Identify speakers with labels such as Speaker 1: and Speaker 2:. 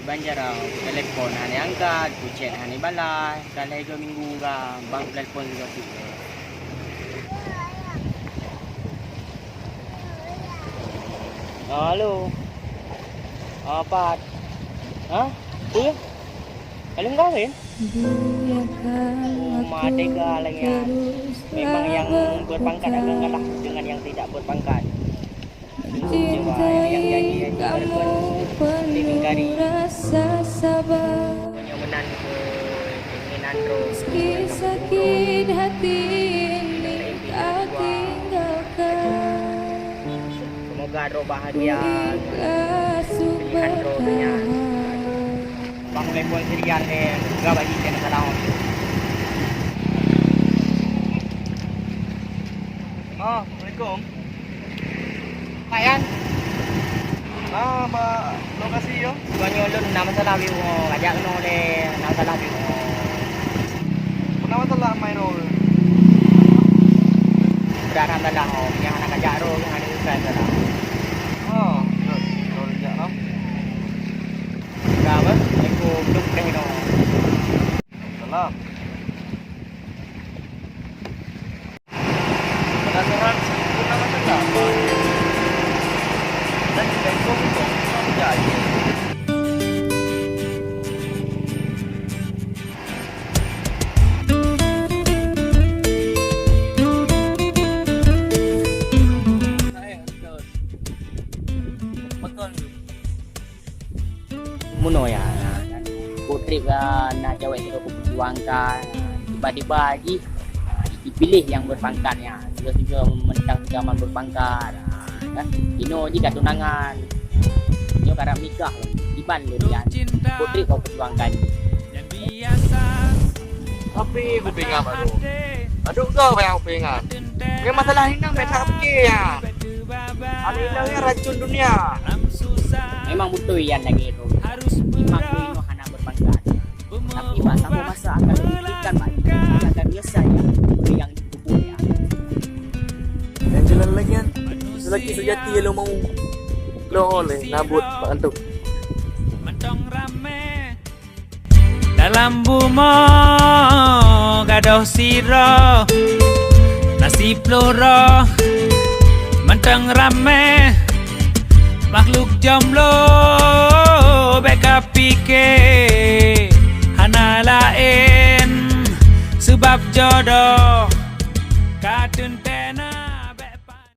Speaker 1: Banjar telepon hani angkat, ku chat hani balas. Kalau 2 minggu ke bang telepon juga tu. Halo. Apa? Hah? Tu? Kalau kau kan? Merdeka lagi ya. Memang yang berpangkat agak kalah dengan yang tidak berpangkat. Yang jadi berdikari penyomenan keinginan terus
Speaker 2: sakit hati ini kau tinggalkan.
Speaker 1: Semoga roh bahagia pilihan rohnya bang telepon sirian deh gak bagi kena salah.
Speaker 3: Assalamualaikum.
Speaker 1: Kayan
Speaker 3: Ba lokasi yo?
Speaker 1: banyo lun nama salah view ngajak no le nama salah view
Speaker 3: Kenapa telah main role?
Speaker 1: berarti salah yang anak ajak roh yang ada usaha salah.
Speaker 3: Oh, role jak no.
Speaker 1: Gak apa? Aku belum deh no.
Speaker 3: Salah. Penasaran sih, nama siapa? Dan juga itu jadi.
Speaker 1: Muno ya putri nak cewek itu perjuangkan tiba-tiba haji dipilih yang berpangkatnya juga mentang zaman berpangkat kan Dino jika tunangan Dino karena nikah Iban lurian putri kau perjuangkan
Speaker 3: Tapi aku pengen baru. Aduh kau yang pengen. Ke masalah ini mereka fikir ya. Alilahnya racun dunia.
Speaker 1: memang butuh yang lagi itu Imam Dino hana berpangkat tapi masa masa akan diberikan akan biasa yang di tubuhnya.
Speaker 3: Yang jalan lagi kan. Selagi sejati lo mau lo oleh nabut Pak Antuk.
Speaker 4: Dalam bumi gadoh siro nasib loro menteng rame makhluk jomblo beka pikir hana lain sebab jodoh